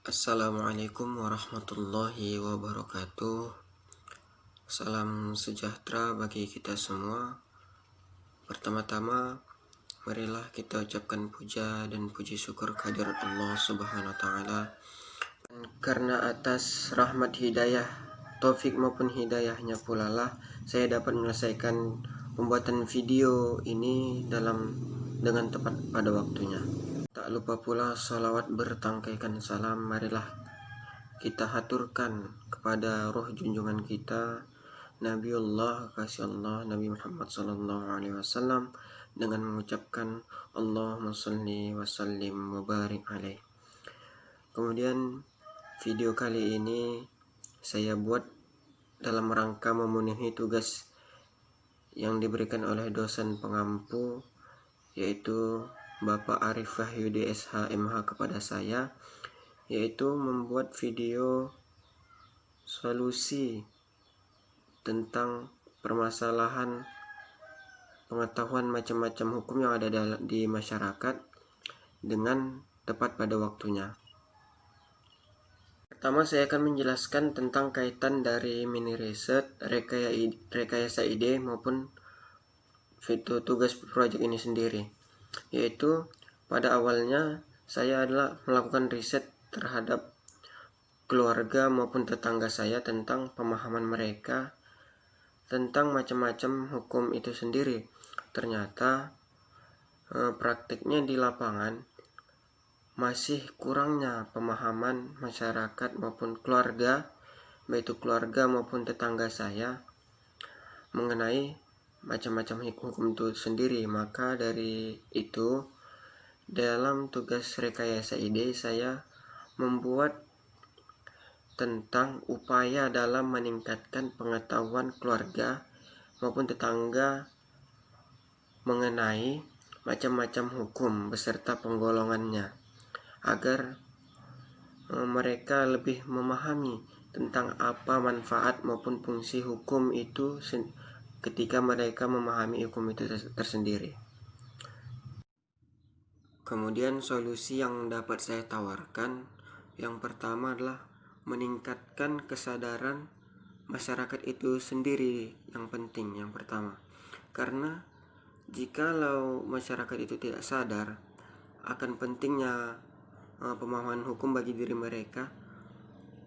Assalamualaikum warahmatullahi wabarakatuh. Salam sejahtera bagi kita semua. Pertama-tama, marilah kita ucapkan puja dan puji syukur kehadirat Allah Subhanahu wa taala. Karena atas rahmat hidayah, taufik maupun hidayahnya pula lah saya dapat menyelesaikan pembuatan video ini dengan tepat pada waktunya. Tak lupa pula salawat bertangkaikan salam marilah kita haturkan kepada roh junjungan kita Nabiullah kasih Allah Nabi Muhammad SAW dengan mengucapkan Allahumma salli wa sallim wa barik alaih. Kemudian video kali ini saya buat dalam rangka memenuhi tugas yang diberikan oleh dosen pengampu, yaitu Bapak Arif Wahyudi SH MH kepada saya, yaitu membuat video solusi tentang permasalahan pengetahuan macam-macam hukum yang ada di masyarakat dengan tepat pada waktunya. Pertama, saya akan menjelaskan tentang kaitan dari mini riset, rekayasa ide maupun tugas proyek ini sendiri. Yaitu pada awalnya saya adalah melakukan riset terhadap keluarga maupun tetangga saya tentang pemahaman mereka tentang macam-macam hukum itu sendiri. Ternyata praktiknya di lapangan masih kurangnya pemahaman masyarakat maupun keluarga, baik itu keluarga maupun tetangga saya, mengenai macam-macam hukum itu sendiri. Maka dari itu, dalam tugas rekayasa ide saya membuat tentang upaya dalam meningkatkan pengetahuan keluarga maupun tetangga mengenai macam-macam hukum beserta penggolongannya, agar mereka lebih memahami tentang apa manfaat maupun fungsi hukum itu ketika mereka memahami hukum itu tersendiri. Kemudian solusi yang dapat saya tawarkan, yang pertama adalah meningkatkan kesadaran masyarakat itu sendiri, yang penting yang pertama. Karena jikalau masyarakat itu tidak sadar akan pentingnya pemahaman hukum bagi diri mereka,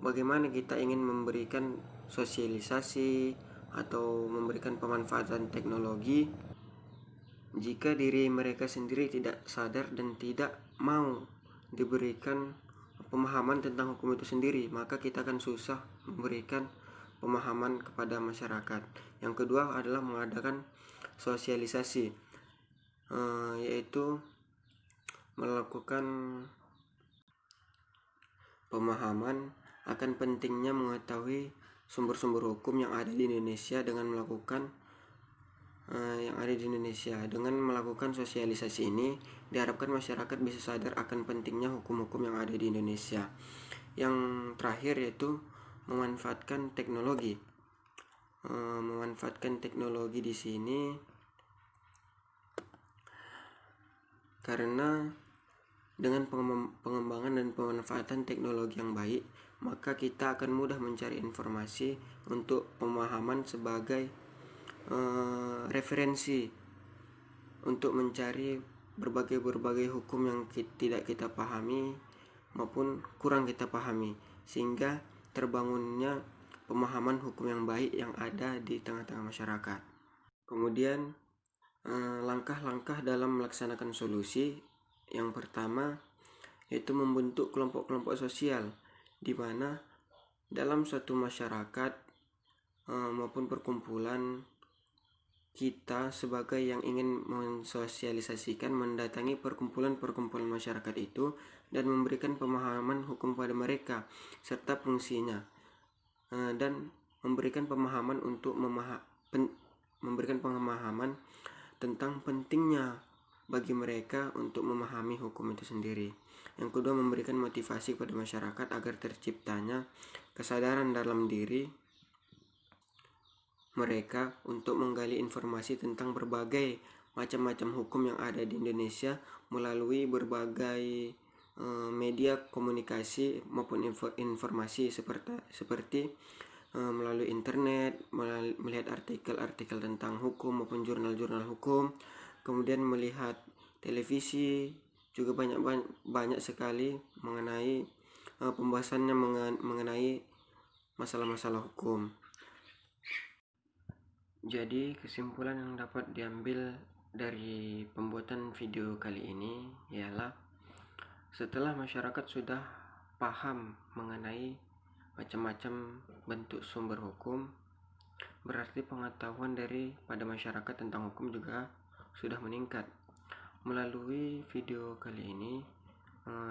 bagaimana kita ingin memberikan sosialisasi atau memberikan pemanfaatan teknologi jika diri mereka sendiri tidak sadar dan tidak mau diberikan pemahaman tentang hukum itu sendiri, maka kita akan susah memberikan pemahaman kepada masyarakat. Yang kedua adalah mengadakan sosialisasi, yaitu melakukan pemahaman akan pentingnya mengetahui sumber-sumber hukum yang ada di Indonesia dengan melakukan Dengan melakukan sosialisasi ini diharapkan masyarakat bisa sadar akan pentingnya hukum-hukum yang ada di Indonesia. Yang terakhir yaitu memanfaatkan teknologi. Memanfaatkan teknologi di sini karena dengan pengembangan dan pemanfaatan teknologi yang baik, maka kita akan mudah mencari informasi untuk pemahaman sebagai referensi untuk mencari berbagai hukum yang tidak kita pahami maupun kurang kita pahami, sehingga terbangunnya pemahaman hukum yang baik yang ada di tengah-tengah masyarakat. Kemudian langkah-langkah dalam melaksanakan solusi, yang pertama yaitu membentuk kelompok-kelompok sosial, di mana dalam suatu masyarakat maupun perkumpulan, kita sebagai yang ingin mensosialisasikan mendatangi perkumpulan-perkumpulan masyarakat itu dan memberikan pemahaman hukum pada mereka serta fungsinya, dan memberikan pemahaman untuk memberikan pemahaman tentang pentingnya bagi mereka untuk memahami hukum itu sendiri. Yang kedua, memberikan motivasi kepada masyarakat agar terciptanya kesadaran dalam diri mereka untuk menggali informasi tentang berbagai macam-macam hukum yang ada di Indonesia melalui berbagai media komunikasi maupun informasi seperti melalui internet, melihat artikel-artikel tentang hukum maupun jurnal-jurnal hukum, kemudian melihat televisi, juga banyak sekali mengenai pembahasannya mengenai masalah-masalah hukum. Jadi kesimpulan yang dapat diambil dari pembuatan video kali ini ialah setelah masyarakat sudah paham mengenai macam-macam bentuk sumber hukum, berarti pengetahuan pada masyarakat tentang hukum juga sudah meningkat. Melalui video kali ini,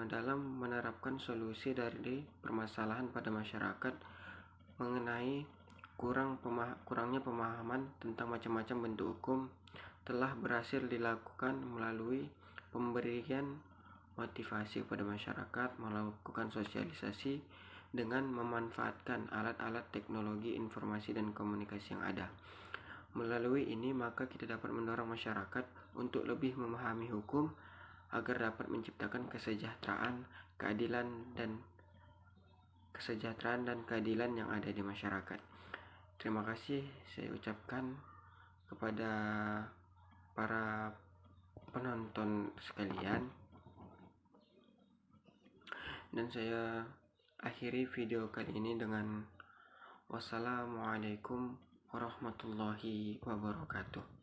dalam menerapkan solusi dari permasalahan pada masyarakat mengenai kurangnya pemahaman tentang macam-macam bentuk hukum, telah berhasil dilakukan melalui pemberian motivasi kepada masyarakat, melakukan sosialisasi dengan memanfaatkan alat-alat teknologi informasi dan komunikasi yang ada. Melalui ini maka kita dapat mendorong masyarakat untuk lebih memahami hukum agar dapat menciptakan kesejahteraan, keadilan dan keadilan yang ada di masyarakat. Terima kasih saya ucapkan kepada para penonton sekalian, dan saya akhiri video kali ini dengan wassalamualaikum warahmatullahi wabarakatuh.